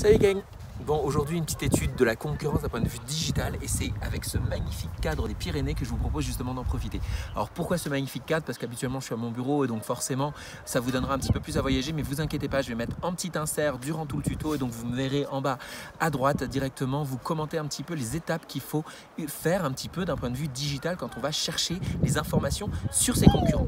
Salut gang. Bon, aujourd'hui une petite étude de la concurrence d'un point de vue digital et c'est avec ce magnifique cadre des Pyrénées que je vous propose justement d'en profiter. Alors pourquoi ce magnifique cadre? Parce qu'habituellement je suis à mon bureau et donc forcément ça vous donnera un petit peu plus à voyager, mais vous inquiétez pas, je vais mettre un petit insert durant tout le tuto et donc vous me verrez en bas à droite directement vous commenter un petit peu les étapes qu'il faut faire un petit peu d'un point de vue digital quand on va chercher les informations sur ses concurrents.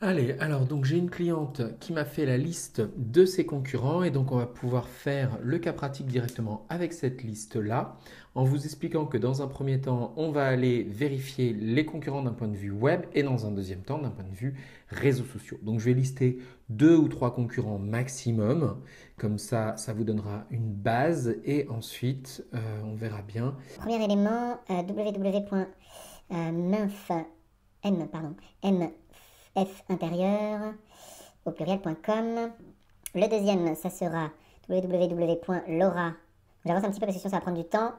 Allez, alors donc j'ai une cliente qui m'a fait la liste de ses concurrents et donc on va pouvoir faire le cas pratique directement avec cette liste-là en vous expliquant que dans un premier temps, on va aller vérifier les concurrents d'un point de vue web et dans un deuxième temps d'un point de vue réseaux sociaux. Donc je vais lister 2 ou 3 concurrents maximum, comme ça vous donnera une base et ensuite on verra bien. Premier élément, www.mf-intérieur au pluriel.com. Le deuxième, ça sera www.laura. J'avance un petit peu parce que sinon ça va prendre du temps.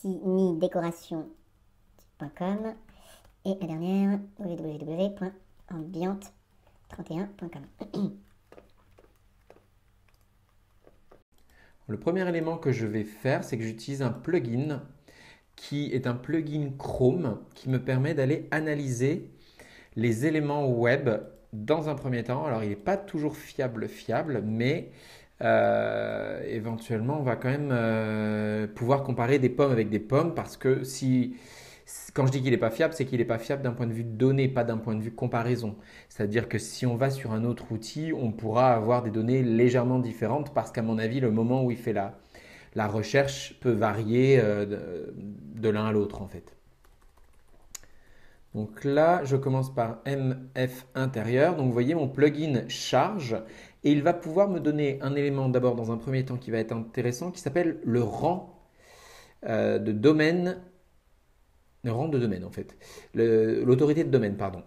Santinidécoration.com. Et la dernière, www.ambiante31.com. Le premier élément que je vais faire, c'est que j'utilise un plugin qui est un plugin Chrome qui me permet d'aller analyser les éléments web dans un premier temps. Alors, il n'est pas toujours fiable, mais éventuellement, on va quand même pouvoir comparer des pommes avec des pommes parce que quand je dis qu'il n'est pas fiable, c'est qu'il n'est pas fiable d'un point de vue de données, pas d'un point de vue comparaison. C'est-à-dire que si on va sur un autre outil, on pourra avoir des données légèrement différentes parce qu'à mon avis, le moment où il fait la recherche peut varier de l'un à l'autre en fait. Donc là, je commence par MF intérieur. Donc vous voyez, mon plugin charge et il va pouvoir me donner un élément d'abord dans un premier temps qui va être intéressant qui s'appelle le rang de domaine. Le rang de domaine en fait. L'autorité de domaine, pardon.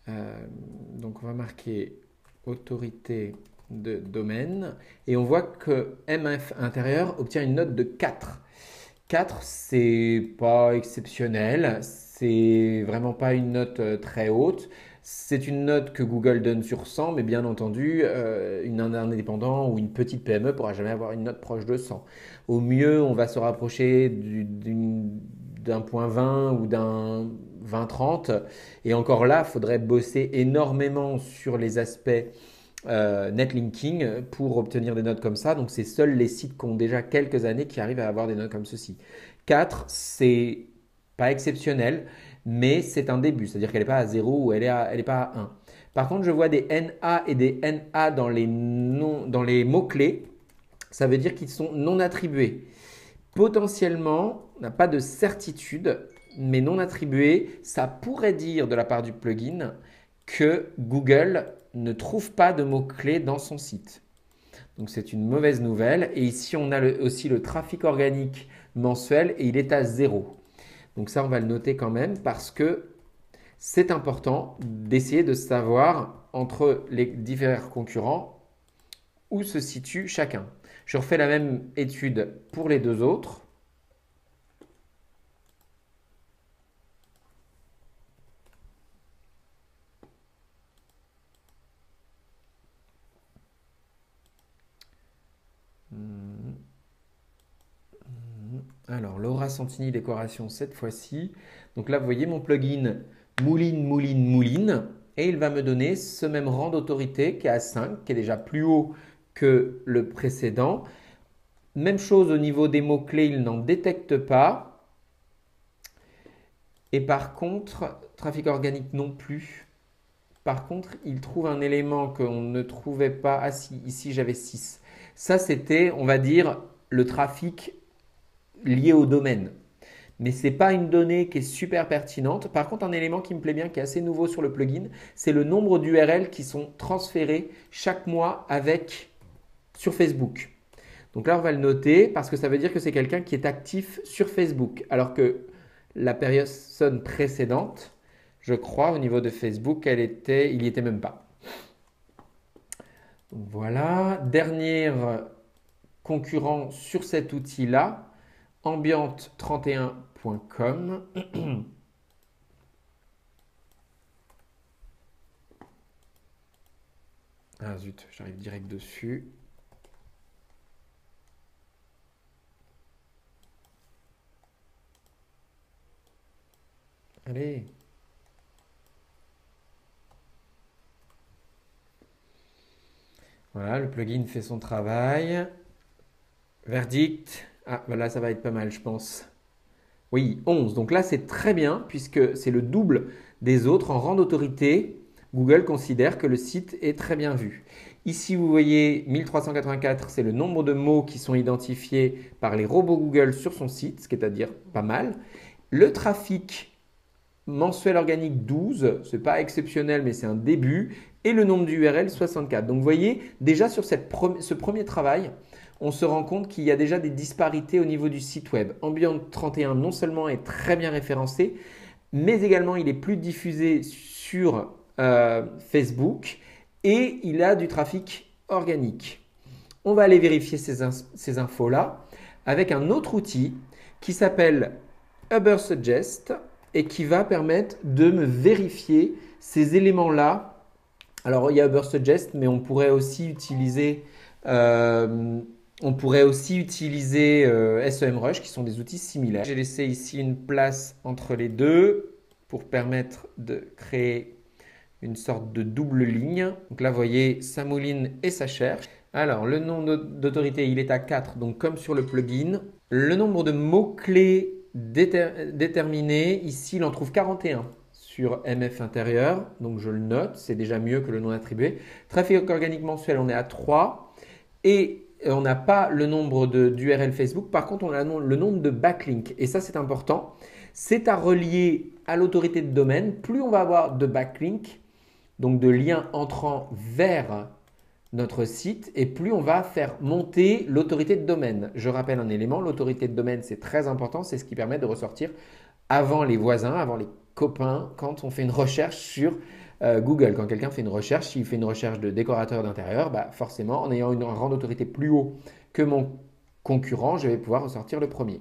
Donc on va marquer autorité de domaine et on voit que MF intérieur obtient une note de 4. 4, c'est pas exceptionnel, c'est vraiment pas une note très haute. C'est une note que Google donne sur 100, mais bien entendu, un indépendant ou une petite PME ne pourra jamais avoir une note proche de 100. Au mieux, on va se rapprocher d'un point 20 ou d'un 20-30. Et encore là, il faudrait bosser énormément sur les aspects netlinking pour obtenir des notes comme ça. Donc, c'est seuls les sites qui ont déjà quelques années qui arrivent à avoir des notes comme ceci. 4, c'est pas exceptionnel, mais c'est un début. C'est-à-dire qu'elle n'est pas à 0 ou elle n'est pas à 1. Par contre, je vois des NA et des NA dans les mots-clés. Ça veut dire qu'ils sont non attribués. Potentiellement, on n'a pas de certitude, mais non attribué, ça pourrait dire de la part du plugin que Google ne trouve pas de mots-clés dans son site. Donc c'est une mauvaise nouvelle. Et ici, on a aussi le trafic organique mensuel et il est à 0. Donc ça, on va le noter quand même parce que c'est important d'essayer de savoir entre les divers concurrents où se situe chacun. Je refais la même étude pour les deux autres. Alors, Laura Santini décoration cette fois-ci. Donc là, vous voyez mon plugin mouline. Et il va me donner ce même rang d'autorité qui est à 5, qui est déjà plus haut que le précédent. Même chose au niveau des mots-clés, il n'en détecte pas. Et par contre, trafic organique non plus. Par contre, il trouve un élément qu'on ne trouvait pas. Ah si, ici j'avais 6. Ça, c'était, on va dire, le trafic lié au domaine. Mais ce n'est pas une donnée qui est super pertinente. Par contre, un élément qui me plaît bien, qui est assez nouveau sur le plugin, c'est le nombre d'URL qui sont transférés chaque mois sur Facebook. Donc là, on va le noter parce que ça veut dire que c'est quelqu'un qui est actif sur Facebook. Alors que la personne précédente, je crois, au niveau de Facebook, il n'y était même pas. Donc voilà, dernier concurrent sur cet outil-là, ambiante31.com. Ah zut, j'arrive direct dessus. Allez. Voilà, le plugin fait son travail. Verdict. Ah, voilà, ça va être pas mal, je pense. Oui, 11. Donc là, c'est très bien puisque c'est le double des autres. En rang d'autorité, Google considère que le site est très bien vu. Ici, vous voyez 1384, c'est le nombre de mots qui sont identifiés par les robots Google sur son site, ce qui est à dire pas mal. Le trafic mensuel organique 12, ce n'est pas exceptionnel, mais c'est un début. Et le nombre d'URL 64. Donc vous voyez, déjà sur ce premier travail, on se rend compte qu'il y a déjà des disparités au niveau du site web. Ambient 31 non seulement est très bien référencé, mais également il est plus diffusé sur Facebook et il a du trafic organique. On va aller vérifier ces infos-là avec un autre outil qui s'appelle Ubersuggest et qui va permettre de me vérifier ces éléments-là. Alors, il y a Ubersuggest, mais on pourrait aussi utiliser SEMrush qui sont des outils similaires. J'ai laissé ici une place entre les deux pour permettre de créer une sorte de double ligne. Donc là, vous voyez, ça mouline et ça cherche. Alors, le nombre d'autorité, il est à 4, donc comme sur le plugin. Le nombre de mots-clés déterminés, ici, il en trouve 41 sur MF intérieur. Donc, je le note, c'est déjà mieux que le non attribué. Trafic organique mensuel, on est à 3. Et on n'a pas le nombre d'URL Facebook. Par contre, on a le nombre de backlinks. Et ça, c'est important. C'est à relier à l'autorité de domaine. Plus on va avoir de backlinks, donc de liens entrant vers notre site, et plus on va faire monter l'autorité de domaine. Je rappelle un élément, l'autorité de domaine, c'est très important, c'est ce qui permet de ressortir avant les voisins, avant les copains, quand on fait une recherche sur Google. Quand quelqu'un fait une recherche, s'il fait une recherche de décorateur d'intérieur, bah forcément, en ayant un rang d'autorité plus haut que mon concurrent, je vais pouvoir ressortir le premier.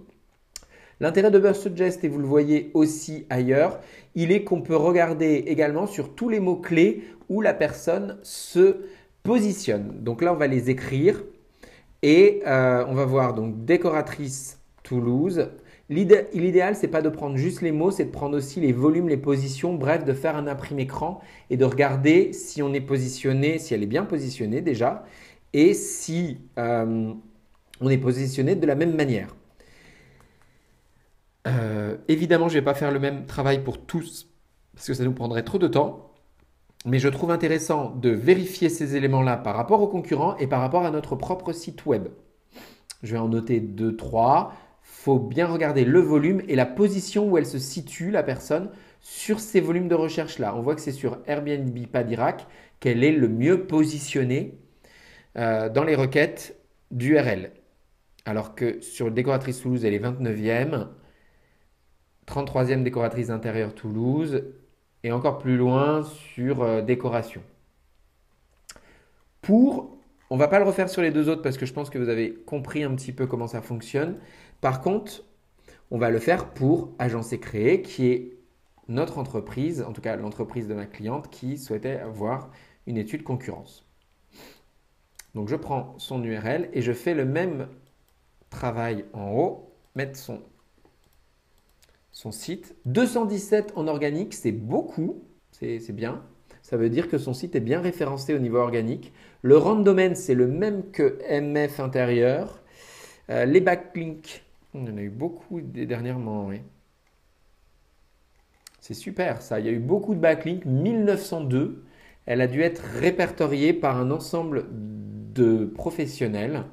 L'intérêt de Ubersuggest, et vous le voyez aussi ailleurs, il est qu'on peut regarder également sur tous les mots-clés où la personne se positionne. Donc là, on va les écrire et on va voir donc décoratrice Toulouse. L'idéal, c'est pas de prendre juste les mots, c'est de prendre aussi les volumes, les positions, bref, de faire un imprimé écran et de regarder si on est positionné, si elle est bien positionnée déjà, et si on est positionné de la même manière. Évidemment, je ne vais pas faire le même travail pour tous parce que ça nous prendrait trop de temps. Mais je trouve intéressant de vérifier ces éléments-là par rapport aux concurrents et par rapport à notre propre site web. Je vais en noter 2, 3. Il faut bien regarder le volume et la position où elle se situe, la personne, sur ces volumes de recherche-là. On voit que c'est sur Airbnb Padirac qu'elle est le mieux positionnée dans les requêtes d'URL. Alors que sur Décoratrice Toulouse, elle est 29e. 33e décoratrice d'intérieur Toulouse et encore plus loin sur décoration. On ne va pas le refaire sur les deux autres parce que je pense que vous avez compris un petit peu comment ça fonctionne. Par contre, on va le faire pour Agence et Créer qui est notre entreprise, en tout cas l'entreprise de ma cliente qui souhaitait avoir une étude concurrence. Donc je prends son URL et je fais le même travail en haut, mettre son site. 217 en organique, c'est beaucoup, c'est bien. Ça veut dire que son site est bien référencé au niveau organique. Le rang de domaine, c'est le même que MF intérieur. Les backlinks, on en a eu beaucoup dernièrement. Oui. C'est super ça, il y a eu beaucoup de backlinks, 1902. Elle a dû être répertoriée par un ensemble de professionnels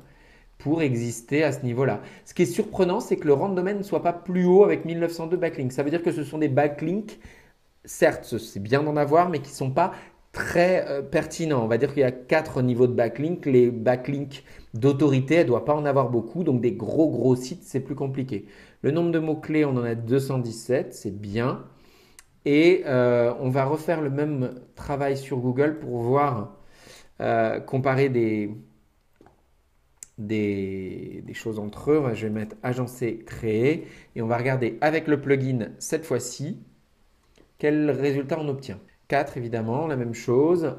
pour exister à ce niveau-là. Ce qui est surprenant, c'est que le rang de domaine ne soit pas plus haut avec 1902 backlinks. Ça veut dire que ce sont des backlinks, certes, c'est bien d'en avoir, mais qui ne sont pas très pertinents. On va dire qu'il y a 4 niveaux de backlinks. Les backlinks d'autorité, elle ne doit pas en avoir beaucoup. Donc des gros sites, c'est plus compliqué. Le nombre de mots-clés, on en a 217, c'est bien. Et on va refaire le même travail sur Google pour voir comparer des choses entre eux. Je vais mettre agencer, créer et on va regarder avec le plugin cette fois-ci quel résultat on obtient. 4 évidemment, la même chose.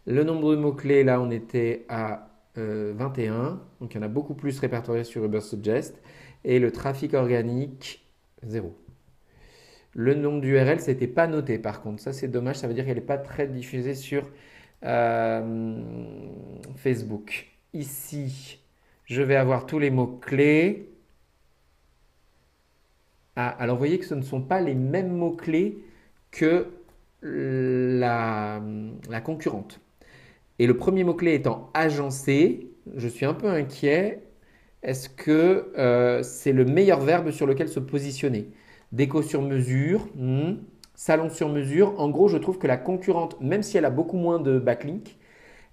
Le nombre de mots-clés, là on était à 21, donc il y en a beaucoup plus répertoriés sur Ubersuggest. Et le trafic organique, 0. Le nombre d'URL, ça n'était pas noté par contre. Ça c'est dommage, ça veut dire qu'elle n'est pas très diffusée sur Facebook. Ici, je vais avoir tous les mots-clés. Ah, alors vous voyez que ce ne sont pas les mêmes mots-clés que la concurrente. Et le premier mot-clé étant agencé, je suis un peu inquiet. Est-ce que c'est le meilleur verbe sur lequel se positionner? Déco sur mesure, salon sur mesure. En gros, je trouve que la concurrente, même si elle a beaucoup moins de backlinks,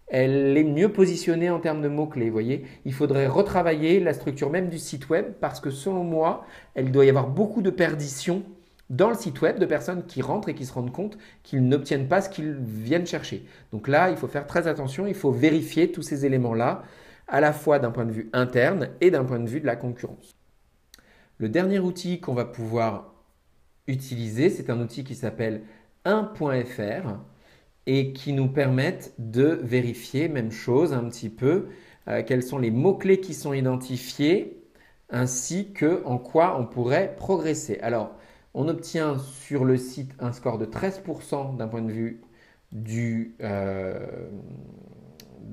elle est mieux positionnée en termes de mots-clés. Vous voyez, il faudrait retravailler la structure même du site web parce que selon moi, il doit y avoir beaucoup de perditions dans le site web de personnes qui rentrent et qui se rendent compte qu'ils n'obtiennent pas ce qu'ils viennent chercher. Donc là, il faut faire très attention, il faut vérifier tous ces éléments-là, à la fois d'un point de vue interne et d'un point de vue de la concurrence. Le dernier outil qu'on va pouvoir utiliser, c'est un outil qui s'appelle 1.fr et qui nous permettent de vérifier, même chose un petit peu, quels sont les mots-clés qui sont identifiés ainsi que en quoi on pourrait progresser. Alors, on obtient sur le site un score de 13% d'un point de vue de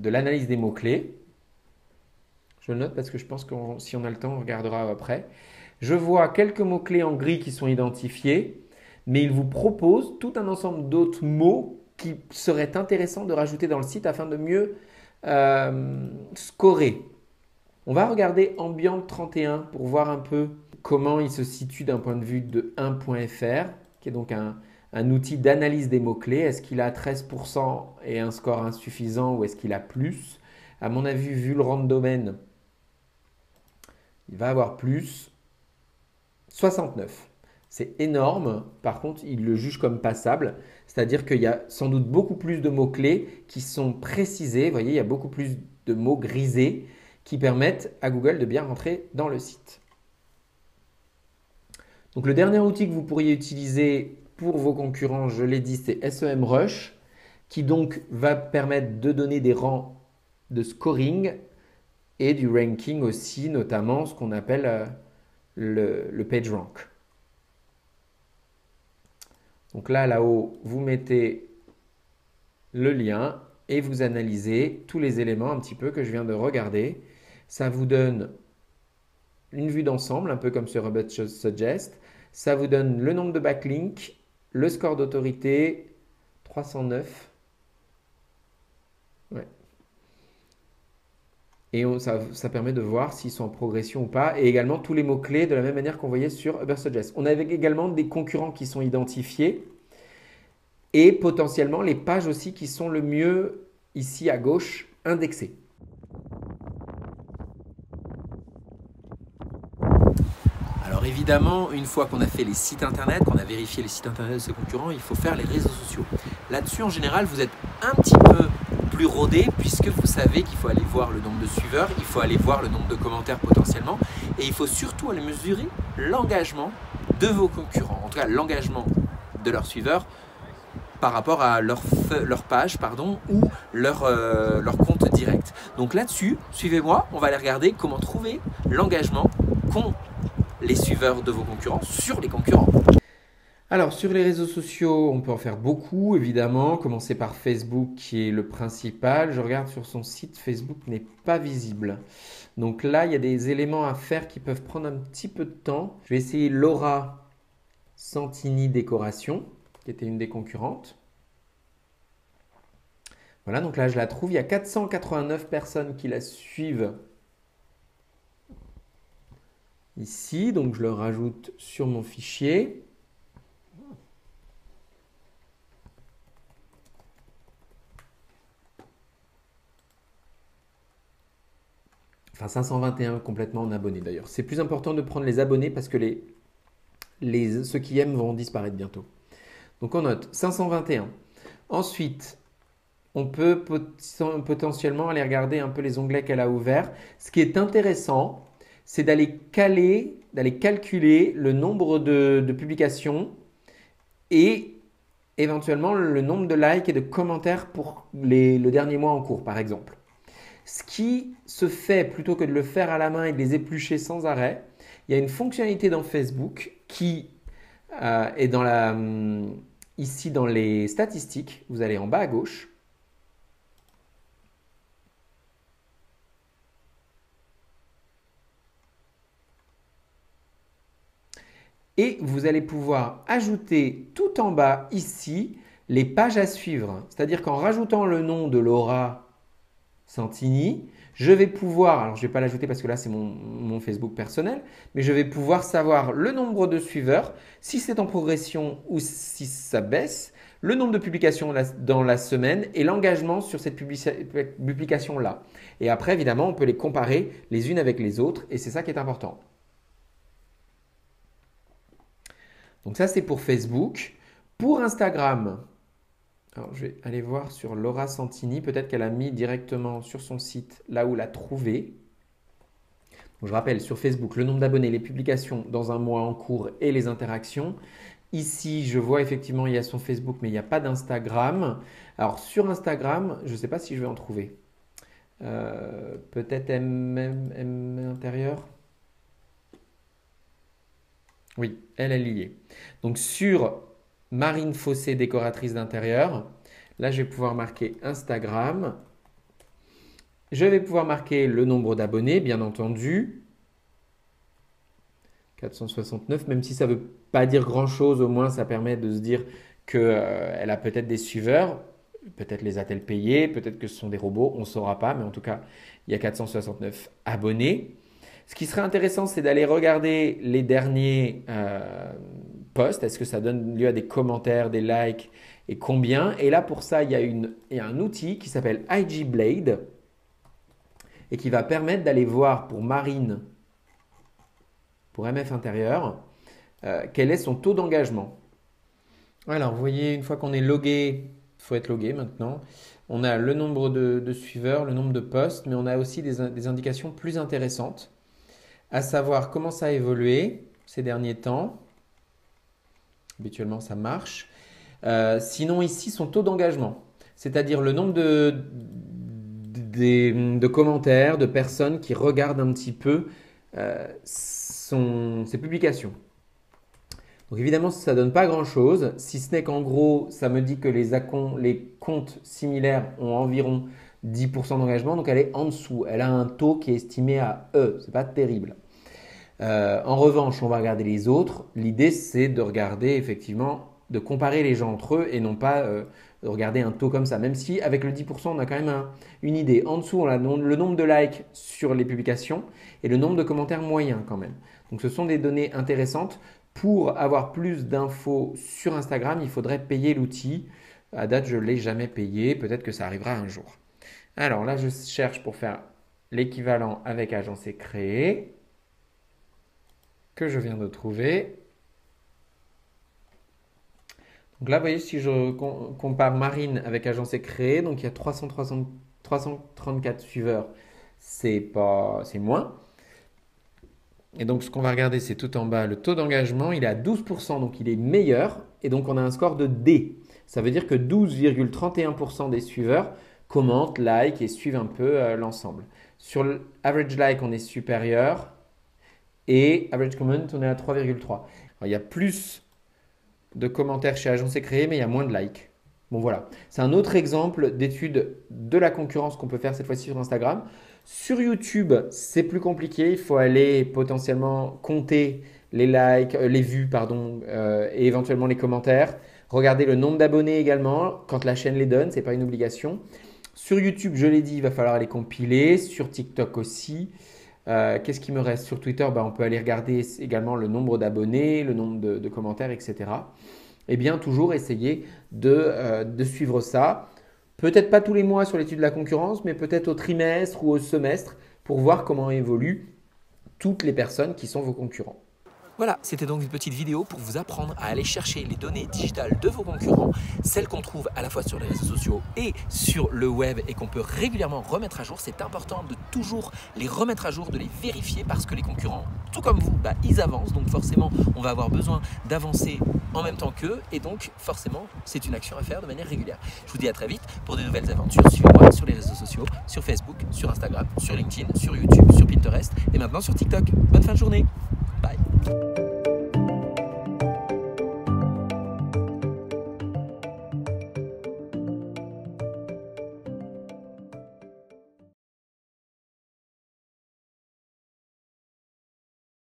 l'analyse des mots-clés. Je le note parce que je pense que si on a le temps, on regardera après. Je vois quelques mots-clés en gris qui sont identifiés, mais il vous propose tout un ensemble d'autres mots qui seraient intéressants de rajouter dans le site afin de mieux scorer. On va regarder Ambient 31 pour voir un peu comment il se situe d'un point de vue de 1.fr, qui est donc un outil d'analyse des mots-clés. Est-ce qu'il a 13% et un score insuffisant ou est-ce qu'il a plus? À mon avis, vu le rang de domaine, il va avoir plus. 69. C'est énorme. Par contre, il le juge comme passable. C'est-à-dire qu'il y a sans doute beaucoup plus de mots-clés qui sont précisés. Vous voyez, il y a beaucoup plus de mots grisés qui permettent à Google de bien rentrer dans le site. Donc le dernier outil que vous pourriez utiliser pour vos concurrents, je l'ai dit, c'est SEMrush, qui donc va permettre de donner des rangs de scoring et du ranking aussi, notamment ce qu'on appelle le PageRank. Donc là-haut, vous mettez le lien et vous analysez tous les éléments un petit peu que je viens de regarder. Ça vous donne une vue d'ensemble, un peu comme sur Ubersuggest. Ça vous donne le nombre de backlinks, le score d'autorité, 309. Ouais. Et ça permet de voir s'ils sont en progression ou pas. Et également tous les mots-clés de la même manière qu'on voyait sur Ubersuggest. On avait également des concurrents qui sont identifiés et potentiellement les pages aussi qui sont le mieux ici à gauche indexées. Alors évidemment, une fois qu'on a fait les sites internet, qu'on a vérifié les sites internet de ses concurrents, il faut faire les réseaux sociaux. Là-dessus, en général, vous êtes un petit peu plus rodé puisque vous savez qu'il faut aller voir le nombre de suiveurs, il faut aller voir le nombre de commentaires potentiellement et il faut surtout aller mesurer l'engagement de vos concurrents, en tout cas l'engagement de leurs suiveurs par rapport à leur page ou leur compte direct. Donc là-dessus, suivez-moi, on va aller regarder comment trouver l'engagement qu'ont les suiveurs de vos concurrents sur les concurrents. Alors sur les réseaux sociaux, on peut en faire beaucoup évidemment, commencer par Facebook qui est le principal. Je regarde sur son site, Facebook n'est pas visible. Donc là, il y a des éléments à faire qui peuvent prendre un petit peu de temps. Je vais essayer Laura Santini Décoration, qui était une des concurrentes. Voilà, donc là je la trouve, il y a 489 personnes qui la suivent ici, donc je le rajoute sur mon fichier. Enfin 521 complètement en abonnés d'ailleurs. C'est plus important de prendre les abonnés parce que ceux qui aiment vont disparaître bientôt. Donc on note 521. Ensuite, on peut potentiellement aller regarder un peu les onglets qu'elle a ouverts. Ce qui est intéressant, c'est d'aller calculer le nombre de publications et éventuellement le nombre de likes et de commentaires pour le dernier mois en cours, par exemple. Ce qui se fait plutôt que de le faire à la main et de les éplucher sans arrêt, il y a une fonctionnalité dans Facebook qui est ici dans les statistiques. Vous allez en bas à gauche. Et vous allez pouvoir ajouter tout en bas ici les pages à suivre. C'est-à-dire qu'en rajoutant le nom de Laura Santini, je vais pouvoir, alors je ne vais pas l'ajouter parce que là c'est mon Facebook personnel, mais je vais pouvoir savoir le nombre de suiveurs, si c'est en progression ou si ça baisse, le nombre de publications dans la semaine et l'engagement sur cette publication-là. Et après, évidemment, on peut les comparer les unes avec les autres et c'est ça qui est important. Donc ça, c'est pour Facebook. Pour Instagram, alors je vais aller voir sur Laura Santini. Peut-être qu'elle a mis directement sur son site là où l'a trouvé. Donc je rappelle, sur Facebook, le nombre d'abonnés, les publications dans un mois en cours et les interactions. Ici, je vois effectivement, il y a son Facebook, mais il n'y a pas d'Instagram. Alors sur Instagram, je ne sais pas si je vais en trouver. Peut-être M intérieur. Oui, elle y est. Donc sur Marine Fossé, décoratrice d'intérieur, là je vais pouvoir marquer Instagram. Je vais pouvoir marquer le nombre d'abonnés, bien entendu. 469, même si ça ne veut pas dire grand-chose, au moins ça permet de se dire qu'elle a peut-être des suiveurs. Peut-être les a-t-elle payés, peut-être que ce sont des robots, on ne saura pas, mais en tout cas, il y a 469 abonnés. Ce qui serait intéressant, c'est d'aller regarder les derniers posts. Est-ce que ça donne lieu à des commentaires, des likes et combien? Et là, pour ça, il y a un outil qui s'appelle IG Blade et qui va permettre d'aller voir pour Marine, pour MF intérieur, quel est son taux d'engagement. Alors, vous voyez, une fois qu'on est logué, il faut être logué maintenant. On a le nombre de suiveurs, le nombre de posts, mais on a aussi des indications plus intéressantes, à savoir comment ça a évolué ces derniers temps. Habituellement, ça marche. Sinon, ici, son taux d'engagement, c'est-à-dire le nombre de commentaires, de personnes qui regardent un petit peu ses publications. Donc évidemment, ça ne donne pas grand-chose, si ce n'est qu'en gros, ça me dit que les comptes similaires ont environ 10% d'engagement, donc elle est en dessous. Elle a un taux qui est estimé à E, c'est pas terrible. En revanche, on va regarder les autres. L'idée, c'est de regarder effectivement, de comparer les gens entre eux et non pas de regarder un taux comme ça. Même si avec le 10%, on a quand même une idée. En dessous, on a le nombre de likes sur les publications et le nombre de commentaires moyens quand même. Donc ce sont des données intéressantes. Pour avoir plus d'infos sur Instagram, il faudrait payer l'outil. À date, je ne l'ai jamais payé. Peut-être que ça arrivera un jour. Alors là, je cherche pour faire l'équivalent avec agence et créé, que je viens de trouver. Donc là, vous voyez, si je compare Marine avec agence et créé, donc il y a 334 suiveurs, c'est moins. Et donc, ce qu'on va regarder, c'est tout en bas, le taux d'engagement, il est à 12%, donc il est meilleur. Et donc, on a un score de D. Ça veut dire que 12,31% des suiveurs commentent, like et suivent un peu l'ensemble. Sur l'average like, on est supérieur. Et average comment, on est à 3,3. Il y a plus de commentaires chez Agence et Créé, mais il y a moins de likes. Bon, voilà. C'est un autre exemple d'étude de la concurrence qu'on peut faire cette fois-ci sur Instagram. Sur YouTube, c'est plus compliqué. Il faut aller potentiellement compter les likes, les vues, pardon, et éventuellement les commentaires. Regarder le nombre d'abonnés également quand la chaîne les donne, ce n'est pas une obligation. Sur YouTube, je l'ai dit, il va falloir les compiler. Sur TikTok aussi. Qu'est-ce qui me reste? Sur Twitter, on peut aller regarder également le nombre d'abonnés, le nombre de commentaires, etc. Et bien, toujours essayer de suivre ça. Peut-être pas tous les mois sur l'étude de la concurrence, mais peut-être au trimestre ou au semestre pour voir comment évoluent toutes les personnes qui sont vos concurrents. Voilà, c'était donc une petite vidéo pour vous apprendre à aller chercher les données digitales de vos concurrents, celles qu'on trouve à la fois sur les réseaux sociaux et sur le web et qu'on peut régulièrement remettre à jour. C'est important de toujours les remettre à jour, de les vérifier parce que les concurrents, tout comme vous, ils avancent. Donc forcément, on va avoir besoin d'avancer en même temps qu'eux et donc forcément, c'est une action à faire de manière régulière. Je vous dis à très vite pour de nouvelles aventures. Suivez-moi sur les réseaux sociaux, sur Facebook, sur Instagram, sur LinkedIn, sur YouTube, sur Pinterest et maintenant sur TikTok. Bonne fin de journée. Bye.